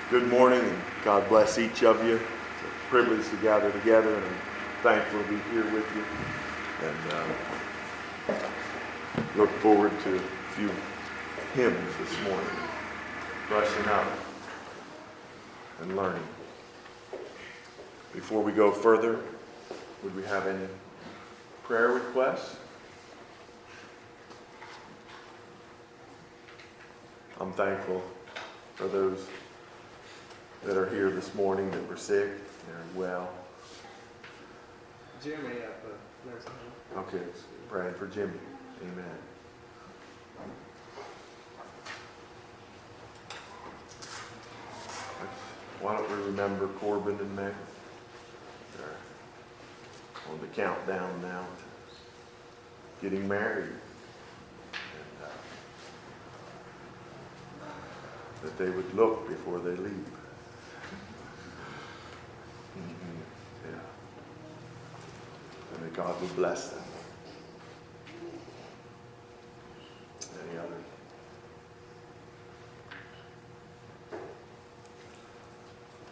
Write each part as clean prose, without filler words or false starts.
Good morning, and God bless each of you. It's a privilege to gather together, and I'm thankful to be here with you. And look forward to a few hymns this morning, brushing up and learning. Before we go further, would we have any prayer requests? I'm thankful for those that are here this morning that were sick. They're well. Jimmy at the nursing home. Okay, praying for Jimmy. Amen. Why don't we remember Corbin and Meg? They're on the countdown now to getting married. And that they would look before they leave. Yeah. And that God will bless them. Any others?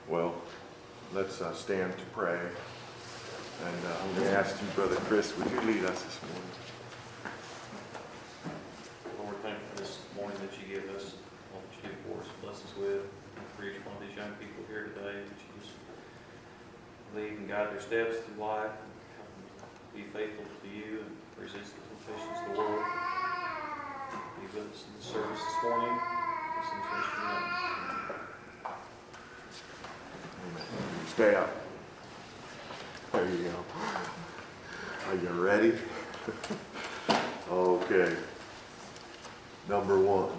Well, let's stand to pray. And I'm going to ask you, Brother Chris, would you lead us this morning? Lord, thank you for this morning that you give us, all that you do for us, bless us with, and for each one of these young people here today, that you just lead and guide their steps through life, and help them be faithful to you and resist the temptations of the world. Be with us in the service this morning. This in Christian name. Amen. Stay up. There you go. Are you ready? Okay. Number 1.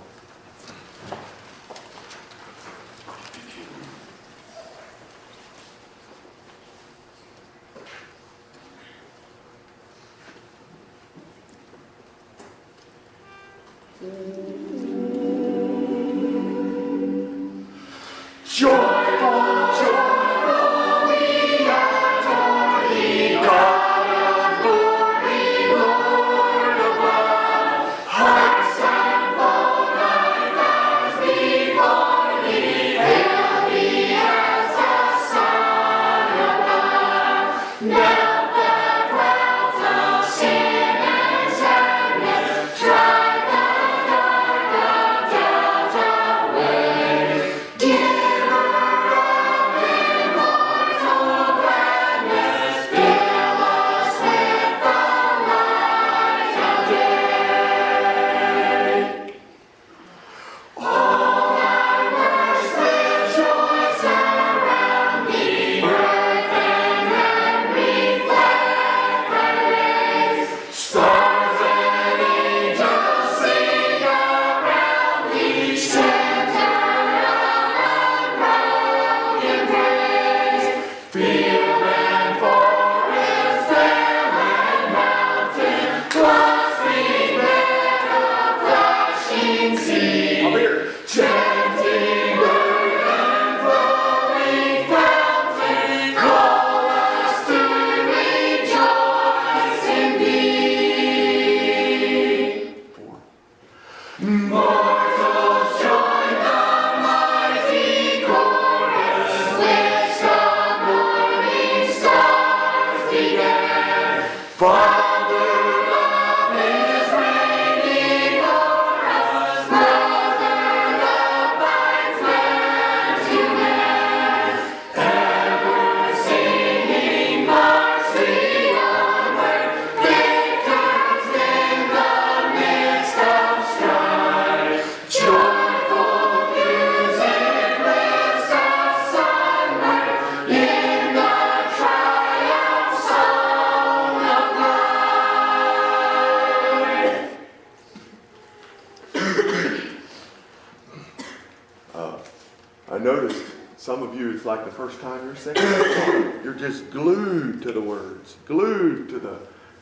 I noticed some of you, it's like the first time you're singing that song. You're just glued to the words, glued to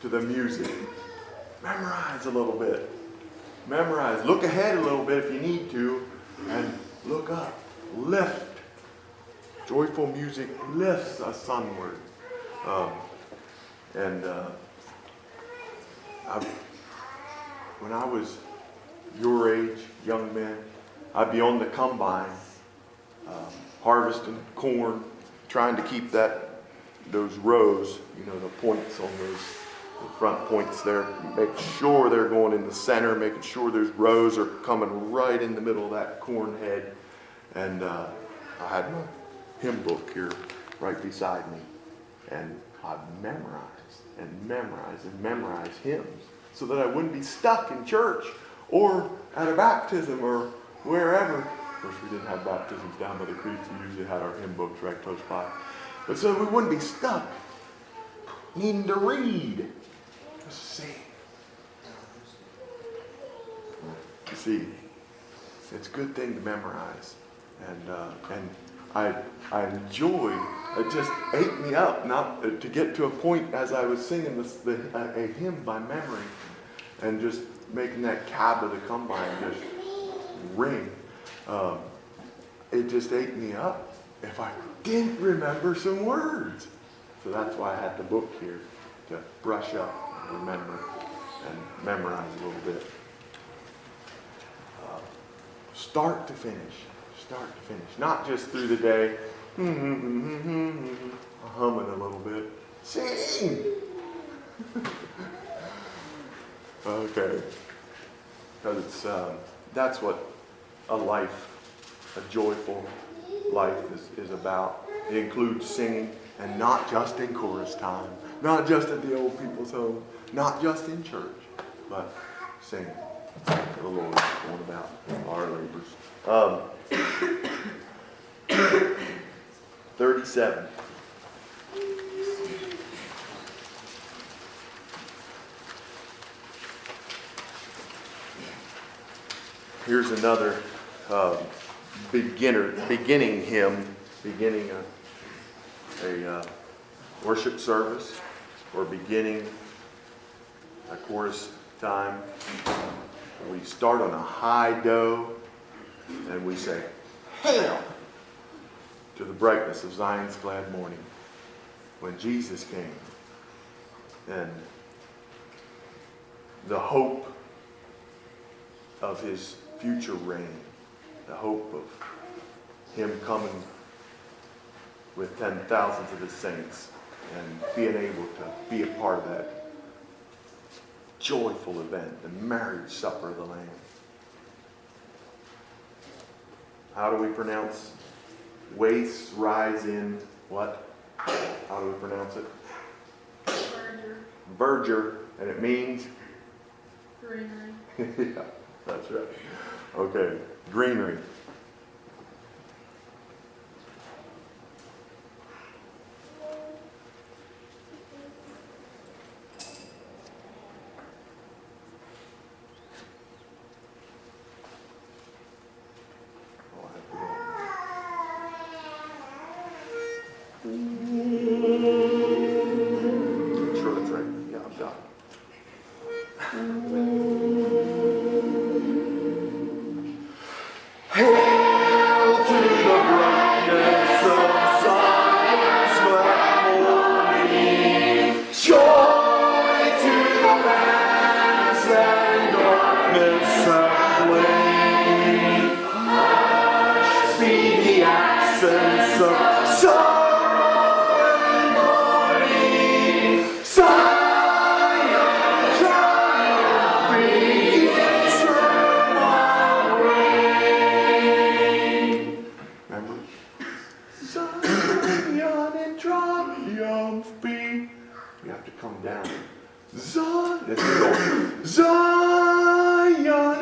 the music. Memorize a little bit. Memorize. Look ahead a little bit if you need to, and look up. Lift. Joyful music lifts us sunward. When I was your age, young men, I'd be on the combine harvesting corn, trying to keep those rows, the points on the front points there, make sure they're going in the center, making sure those rows are coming right in the middle of that corn head. And I had my hymn book here right beside me, and I memorized hymns so that I wouldn't be stuck in church or at a baptism or wherever. Of course, we didn't have baptisms down by the creek. We usually had our hymn books right close by. But so we wouldn't be stuck needing to read, just sing. You see, it's a good thing to memorize. And I enjoyed, it just ate me up not to get to a point as I was singing a hymn by memory and just making that cabba to come by and just ring. It just ate me up if I didn't remember some words. So that's why I had the book here, to brush up and remember and memorize a little bit. Start to finish. Not just through the day, humming a little bit. Sing! Okay. Because that's what a joyful life is about. It includes singing, and not just in chorus time, not just at the old people's home, not just in church, but singing to the Lord, going about our labors. 37. Here's another beginning hymn, beginning a worship service, or beginning a chorus time. We start on a high do, and we say, "Hail to the brightness of Zion's glad morning," when Jesus came, and the hope of his future reign, the hope of him coming with 10,000s of his saints and being able to be a part of that joyful event, the marriage supper of the Lamb. How do we pronounce wastes rise in what? How do we pronounce it? Verdure. And it means? Greenery. Yeah, that's right. Okay, greenery. Sure, that's right. Yeah, I've got it. Hail to the brightness of Zion's glad morning. Joy to the lands that darkness hath lain. Hush be the accents of sorrow and mourning. Zion triumphing, eternal reign. Remember? Zion in triumph be. We have to come down. Zion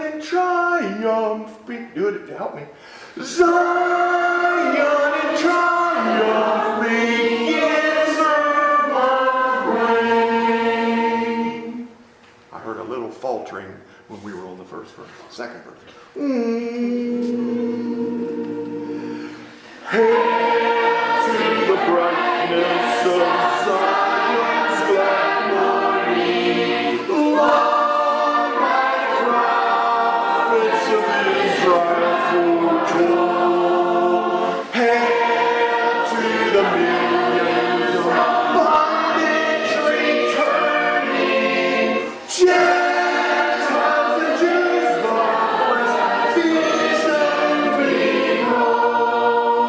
in triumph be. Do it to help me. Zion in triumph begins her reign. I heard a little faltering when we were on the first verse. Second verse. Hail to the brightness of Zion's glad morning. Long my prophets of Israel foretold. Hail to the millions of bondage returning. Gentiles and Jews, the blessed vision behold.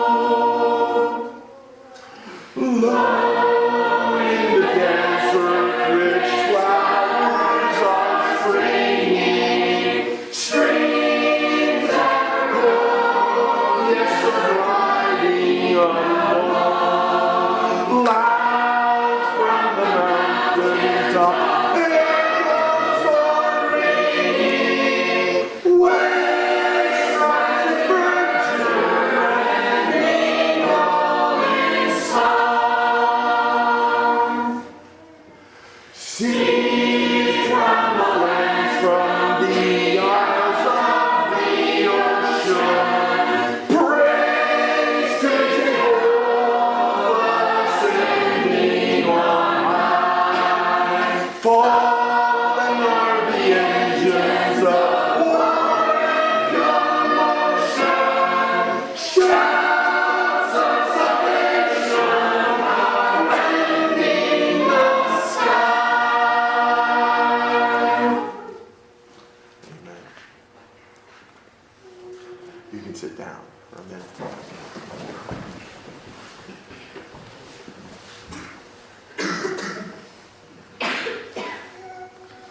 You can sit down for a minute.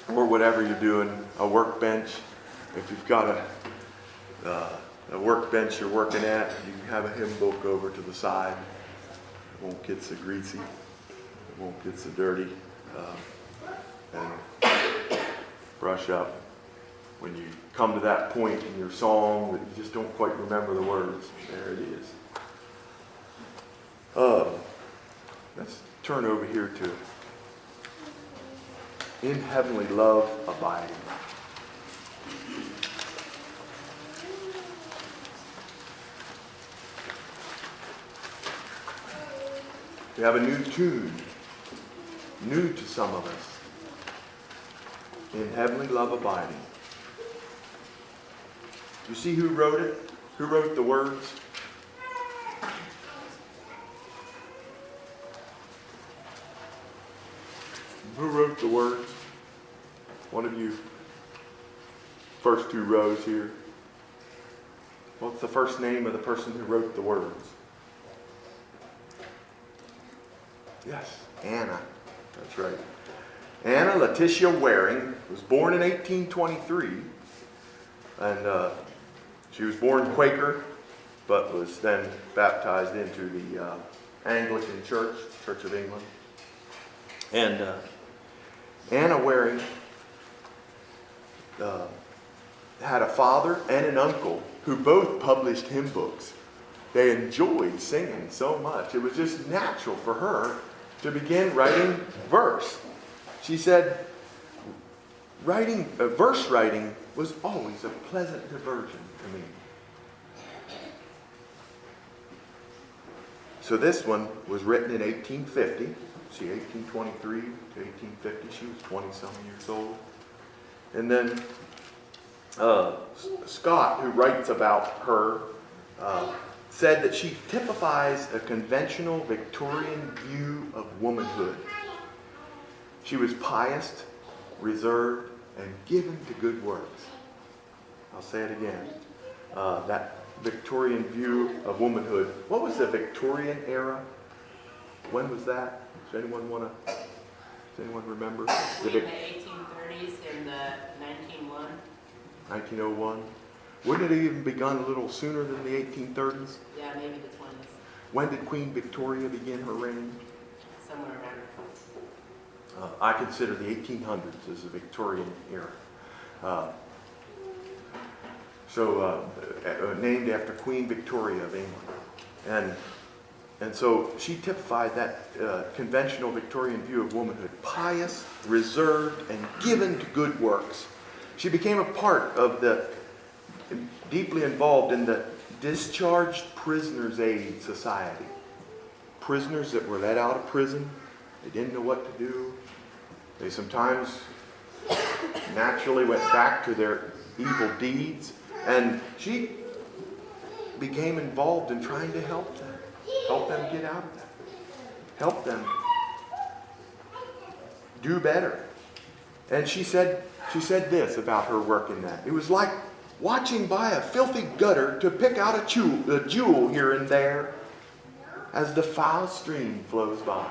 Or whatever you're doing, a workbench. If you've got a workbench you're working at, you can have a hymn book over to the side. It won't get so greasy. It won't get so dirty. And brush up. When you come to that point in your song that you just don't quite remember the words, there it is. Let's turn over here to In Heavenly Love Abiding. We have a new tune, new to some of us. In Heavenly Love Abiding. You see who wrote it? Who wrote the words? Who wrote the words? One of you. First two rows here. What's the first name of the person who wrote the words? Yes, Anna. That's right. Anna Letitia Waring was born in 1823, and she was born Quaker, but was then baptized into the Anglican Church, Church of England. And Anna Waring had a father and an uncle who both published hymn books. They enjoyed singing so much. It was just natural for her to begin writing verse. She said, verse writing was always a pleasant diversion to me. So this one was written in 1850. See, 1823 to 1850. She was 20-some years old. And then Scott, who writes about her, said that she typifies a conventional Victorian view of womanhood. She was pious, reserved, and given to good works. I'll say it again. That Victorian view of womanhood. What was the Victorian era? When was that? Does anyone remember? Between the 1830s and the 1901. 1901. Wouldn't it have even begun a little sooner than the 1830s? Yeah, maybe the 20s. When did Queen Victoria begin her reign? Somewhere around. I consider the 1800s as the Victorian era. Named after Queen Victoria of England. And so she typified that conventional Victorian view of womanhood. Pious, reserved, and given to good works. She became a part of deeply involved in the Discharged Prisoners' Aid Society. Prisoners that were let out of prison. They didn't know what to do. They sometimes naturally went back to their evil deeds. And she became involved in trying to help them. Help them get out of that. Help them do better. And she said this about her work in that. It was like watching by a filthy gutter to pick out a jewel here and there as the foul stream flows by.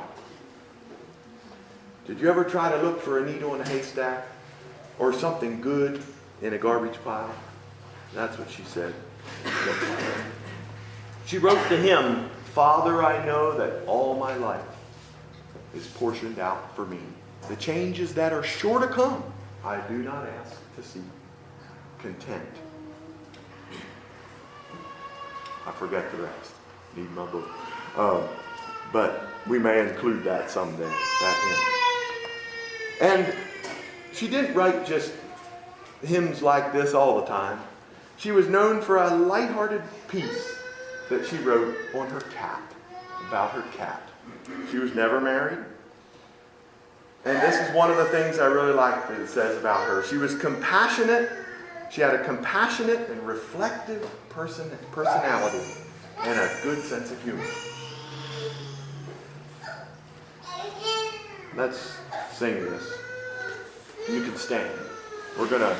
Did you ever try to look for a needle in a haystack or something good in a garbage pile? That's what she said. She wrote to him, "Father, I know that all my life is portioned out for me. The changes that are sure to come, I do not ask to see. Content." I forget the rest. Need my book. But we may include that someday, that hymn. And she didn't write just hymns like this all the time. She was known for a lighthearted piece that she wrote on her cat, about her cat. She was never married. And this is one of the things I really like that it says about her. She was compassionate. She had a compassionate and reflective personality and a good sense of humor. Let's sing this. You can stand. We're going to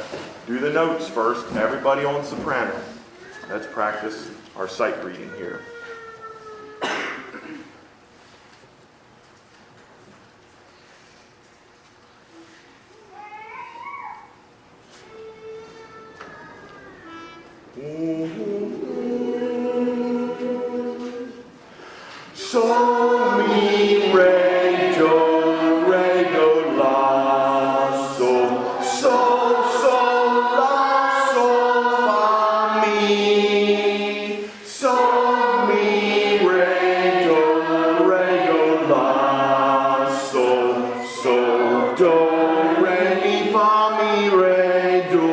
do the notes first. Everybody on soprano. Let's practice our sight reading here. So mi re do la so la fa mi so mi re do la so do re mi fa mi re do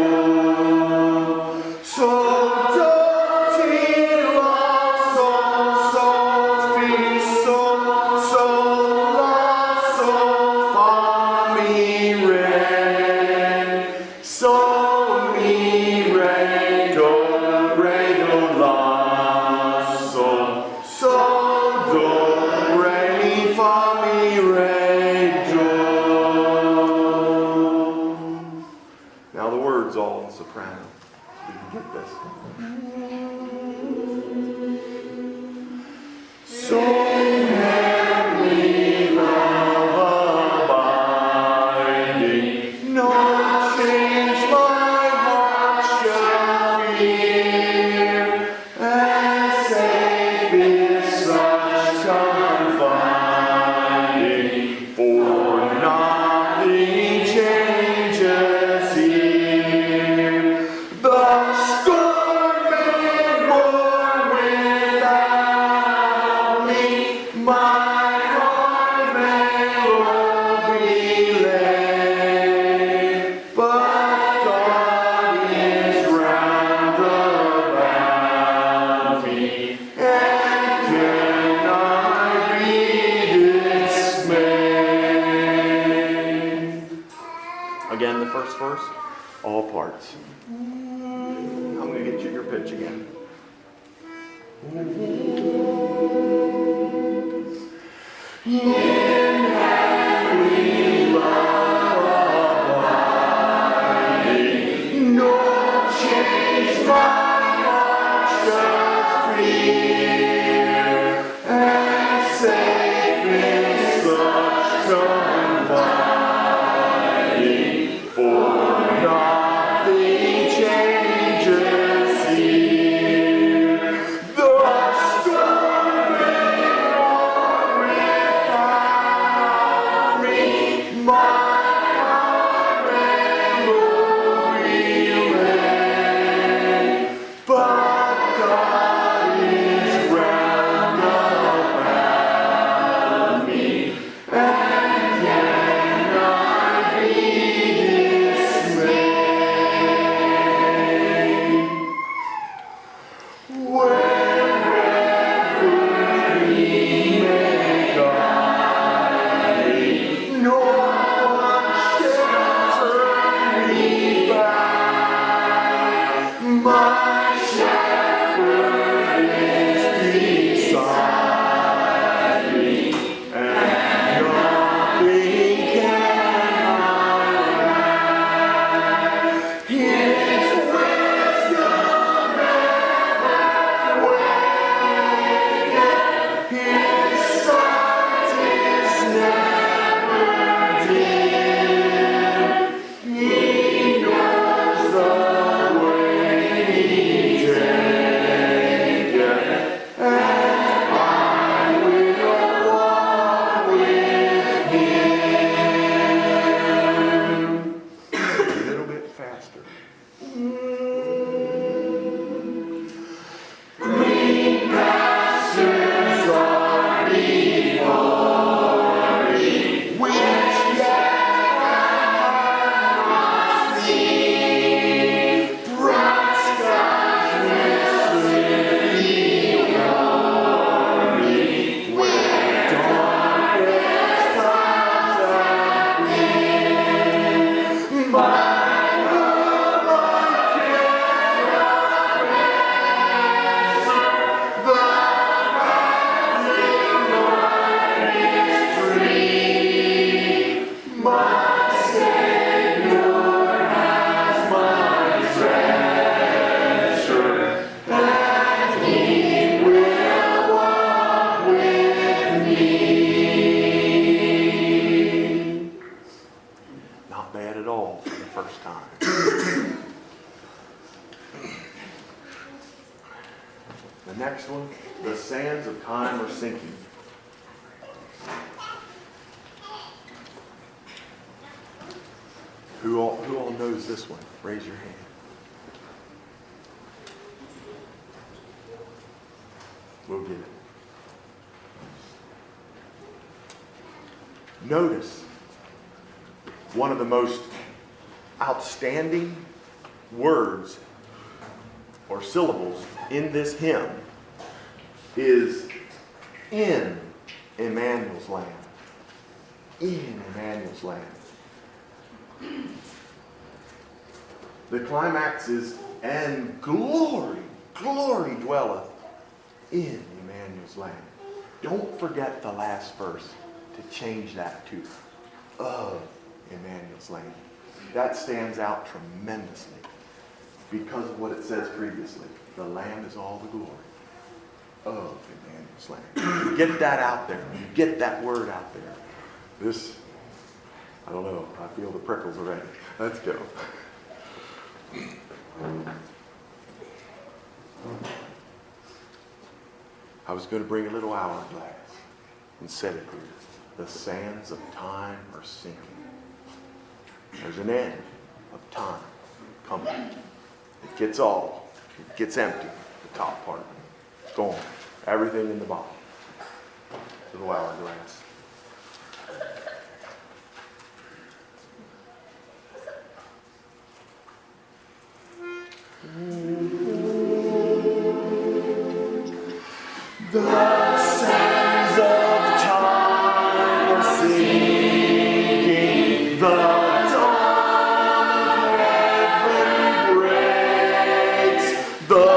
so now the words all in soprano. So you can get this. So heavenly love abiding, no change my heart shall fear, and safe is such confiding, for nothing changes here. The storm may roar without me, my heart may low be laid, but God is round about me, and cannot be dismayed. Again, the first verse, all parts. I'm going to get you your pitch again. In heavenly love abiding, no change my heart shall fear, and safe in such confiding, for nothing changes here. The storm may roar without me, my heart may low be laid, but God is The next one, the sands of time are sinking. Who all knows this one? Raise your hand. We'll get it. Notice one of the most outstanding words or syllables in this hymn is in Emmanuel's land. In Emmanuel's land. The climax is, and glory dwelleth in Emmanuel's land. Don't forget the last verse to change that to of Emmanuel's land. That stands out tremendously because of what it says previously. The land is all the glory of Emmanuel's land. You get that out there. You get that word out there. This, I don't know, I feel the prickles already. Let's go. I was going to bring a little hourglass and set it here. The sands of time are sinking. There's an end of time coming. It gets empty, the top part. It's gone. Everything in the bottom. Little hourglass. The sands of time are sinking. The dawn of heaven breaks. The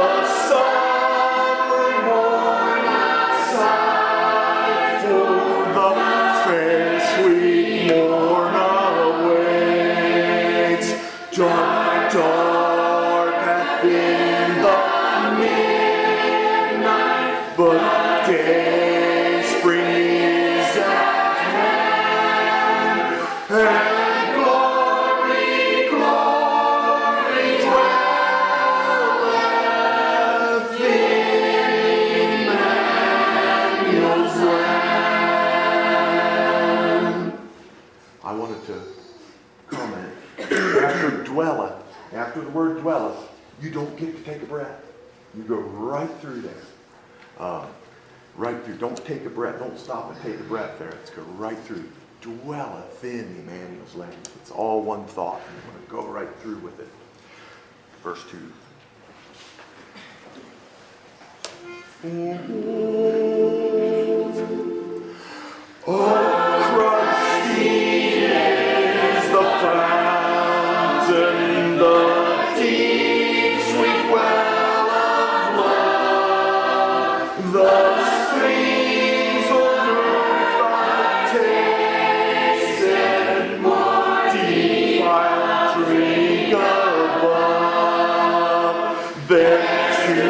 summer morn outside for the fair sweet morn awaits. Dark hath been the midnight, but day spring is at hand, and glory dwelleth in Emmanuel's land. I wanted to comment. After the word dwelleth, you don't get to take a breath. You go right through there. Right through. Don't take a breath. Don't stop and take a breath there. Let's go right through. Dwelleth in Emmanuel's land. It's all one thought. I'm going to go right through with it. Verse 2. Oh, crushed is the fountain, the deep sweet well of love, the streams on earth I've tasted, more deep I'll drink above. There to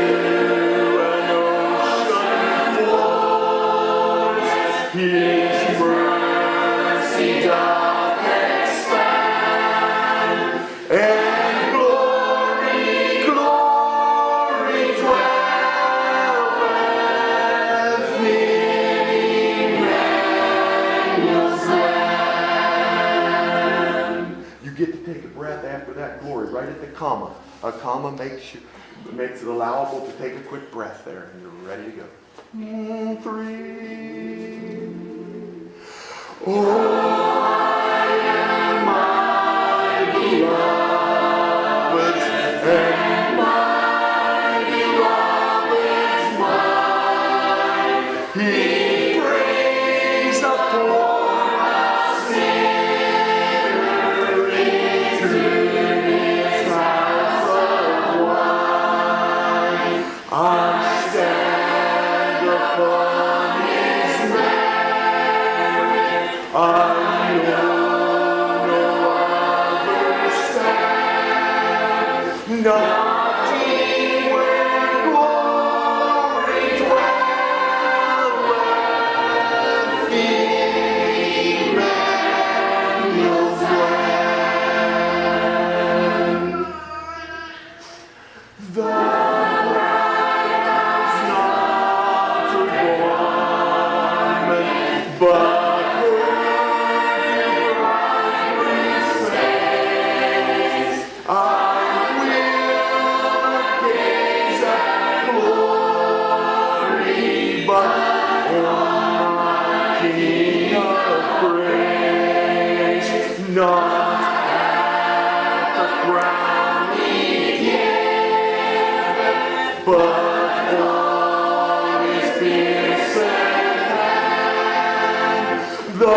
an ocean flows, His mercy doth expand, and glory dwelleth in Emmanuel's land. You get to take a breath after that glory, right at the comma. A comma makes it allowable to take a quick breath there, and you're ready to go. 3. Oh, I am my beloved's, and my beloved's mine. He brings the poor sinner into His house of wine. I stand upon His merit. I know no other stand, not even where glory dwelleth in Emmanuel's land. The bride has not but when the bridegroom says, I will gaze at glory, but on my King of praise, not at the crowning yet, but on his pierced hands, the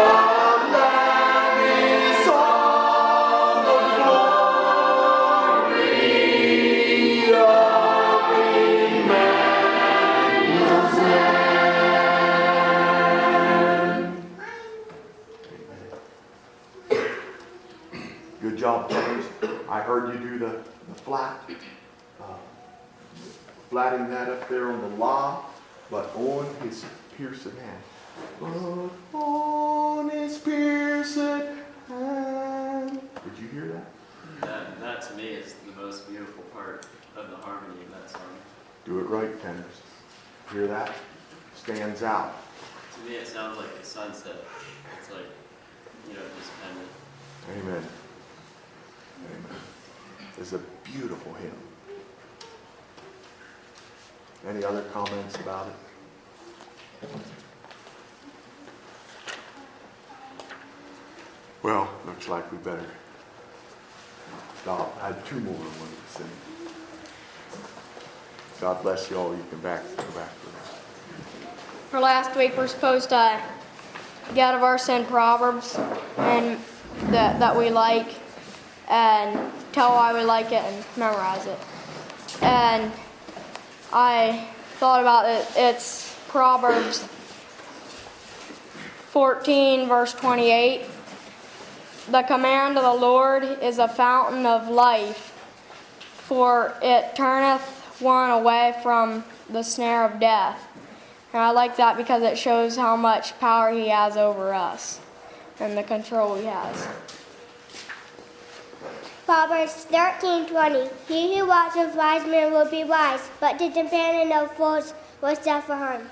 Lamb is on the glory of Emmanuel's land. Good job, tenors. I heard you do the flat. Flatting that up there on the la, but on his pierced hand. But on his pierced hand. Did you hear that? That to me is the most beautiful part of the harmony of that song. Do it right, tenors. Hear that? Stands out. To me, it sounds like a sunset. It's like, just kind of. Amen. Amen. It's a beautiful hymn. Any other comments about it? Well, looks like we better stop. I had two more I wanted to sing. God bless you all. You can go back to that. For last week, we're supposed to get a verse in Proverbs and that we like, and tell why we like it and memorize it. And I thought about it. It's Proverbs 14, verse 28. The command of the Lord is a fountain of life, for it turneth one away from the snare of death. And I like that because it shows how much power he has over us and the control he has. Proverbs 13:20. He who walks with wise men will be wise, but the companion of fools will suffer harm.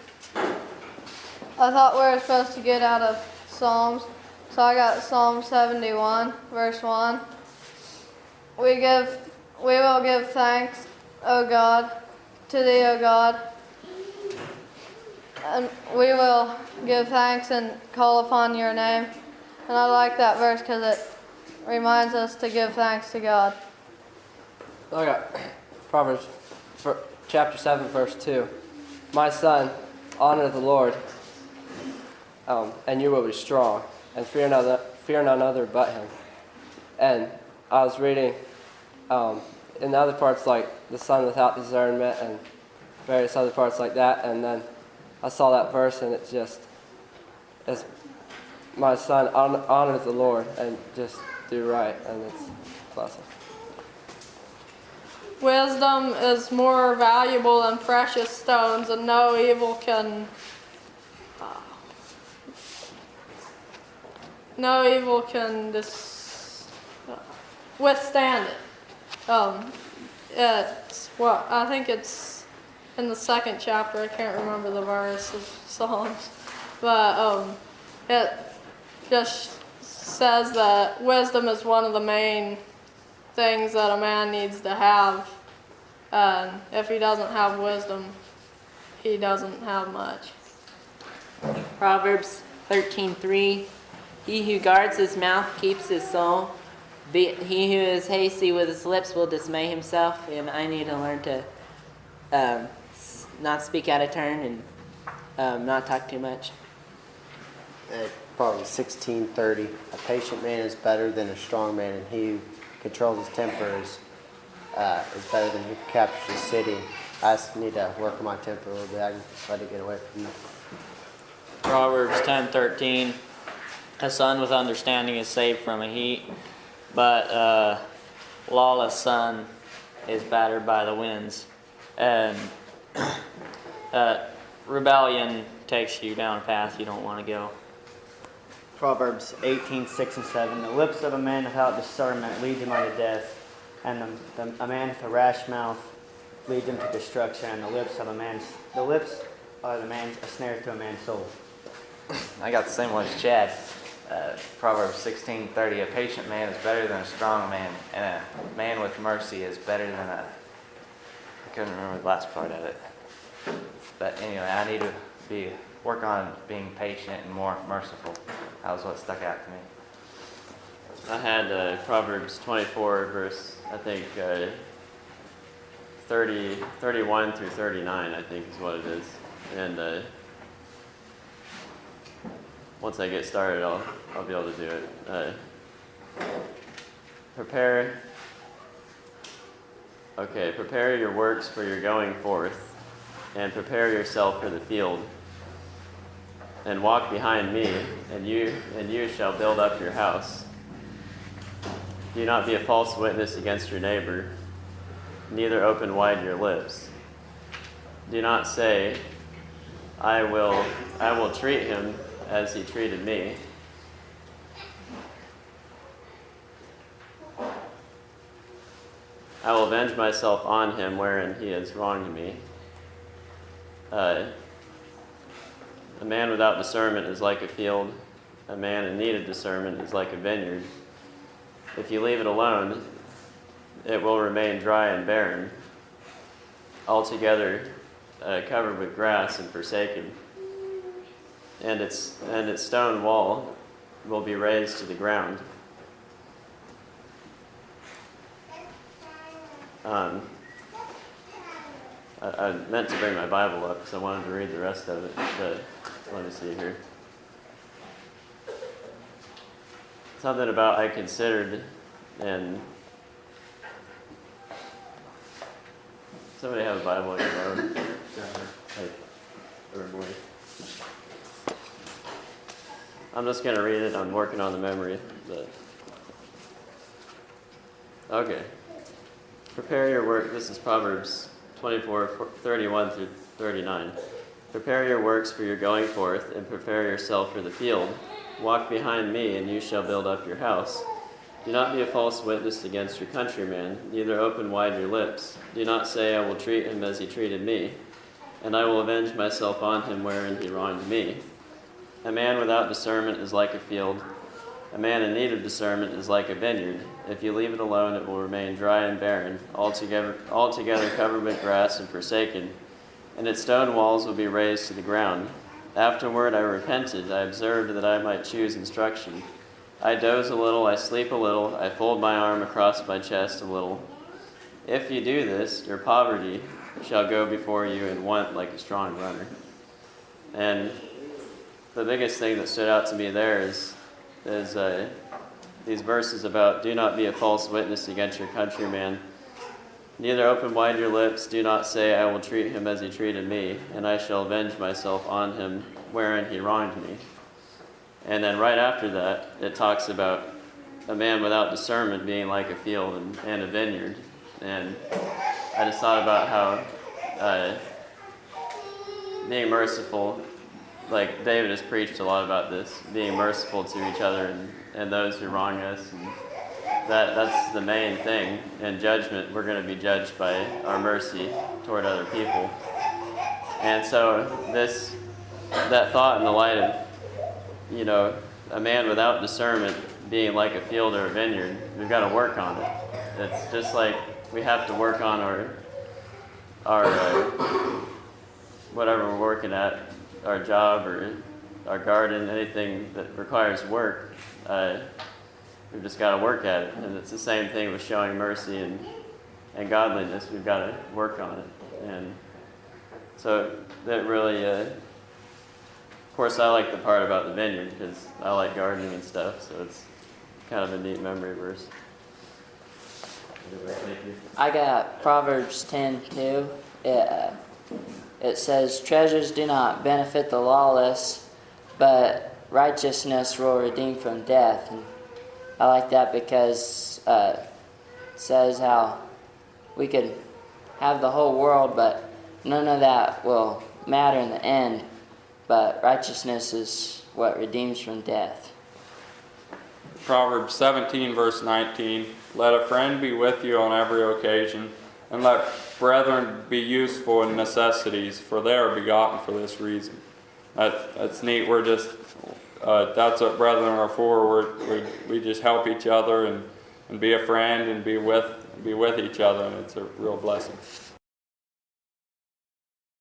I thought we were supposed to get out of Psalms, so I got Psalm 71, verse 1. We will give thanks, O God, to thee, O God. And we will give thanks and call upon your name. And I like that verse because it reminds us to give thanks to God. I got Proverbs chapter 7, verse 2. My son, honor the Lord, and you will be strong, and fear none other but him. And I was reading in the other parts like the son without discernment and various other parts like that, and then I saw that verse and it's my son, honor the Lord and just do right, and it's a blessing. Wisdom is more valuable than precious stones, and no evil can withstand it. I think it's in the second chapter. I can't remember the verse of Psalms, but it just says that wisdom is one of the main things that a man needs to have, and if he doesn't have wisdom, he doesn't have much. Proverbs 13:3. He who guards his mouth keeps his soul. He who is hasty with his lips will dismay himself. And I need to learn to not speak out of turn and not talk too much. Proverbs 16:30. A patient man is better than a strong man, and he who controls his temper is better than he who captures a city. I just need to work on my temper a little bit. I can let it get away from me. Proverbs 10:13. A son with understanding is saved from a heat, but a lawless son is battered by the winds. And rebellion takes you down a path you don't want to go. Proverbs 18:6 and 7. The lips of a man without discernment lead him unto death, and a man with a rash mouth leads him to destruction. And the lips are a snare to a man's soul. I got the same one as Chad. Proverbs 16:30, a patient man is better than a strong man, and a man with mercy is better than a... I couldn't remember the last part of it. But anyway, I need to work on being patient and more merciful. That was what stuck out to me. I had Proverbs 24, verse, I think, 31 through 39, I think is what it is. And once I get started, I'll be able to do it. Prepare your works for your going forth, and prepare yourself for the field. And walk behind me, and you shall build up your house. Do not be a false witness against your neighbor, neither open wide your lips. Do not say, I will treat him as he treated me. I will avenge myself on him wherein he has wronged me. A man without discernment is like a field. A man in need of discernment is like a vineyard. If you leave it alone, it will remain dry and barren, altogether covered with grass and forsaken. And its stone wall will be razed to the ground. I meant to bring my Bible up because I wanted to read the rest of it, but let me see here. Something about I considered, and somebody have a Bible in your own. I'm just going to read it. I'm working on the memory. But okay. Prepare your work. This is Proverbs 24:31 through 39. Prepare your works for your going forth, and prepare yourself for the field. Walk behind me, and you shall build up your house. Do not be a false witness against your countryman, neither open wide your lips. Do not say, I will treat him as he treated me, and I will avenge myself on him wherein he wronged me. A man without discernment is like a field. A man in need of discernment is like a vineyard. If you leave it alone, it will remain dry and barren, altogether covered with grass and forsaken, and its stone walls will be razed to the ground. Afterward I repented. I observed that I might choose instruction. I doze a little, I sleep a little, I fold my arm across my chest a little. If you do this, your poverty shall go before you and want like a strong runner. And the biggest thing that stood out to me there is these verses about do not be a false witness against your countryman. Neither open wide your lips, do not say, I will treat him as he treated me, and I shall avenge myself on him wherein he wronged me. And then right after that, it talks about a man without discernment being like a field and a vineyard. And I just thought about how being merciful, like David has preached a lot about this, being merciful to each other and those who wrong us. And that's the main thing. In judgment, we're going to be judged by our mercy toward other people. And so that thought in the light of, a man without discernment being like a field or a vineyard, we've got to work on it. It's just like we have to work on our whatever we're working at, our job or our garden, anything that requires work. We've just got to work at it. And it's the same thing with showing mercy and godliness. We've got to work on it. And so that really, of course, I like the part about the vineyard because I like gardening and stuff. So it's kind of a neat memory verse. I got Proverbs 10:2. It says, treasures do not benefit the lawless, but righteousness will redeem from death. And I like that because it says how we could have the whole world, but none of that will matter in the end. But righteousness is what redeems from death. Proverbs 17, verse 19. Let a friend be with you on every occasion, and let brethren be useful in necessities, for they are begotten for this reason. that's neat. We're just, that's what brethren are for. We just help each other and be a friend and be with each other, and it's a real blessing.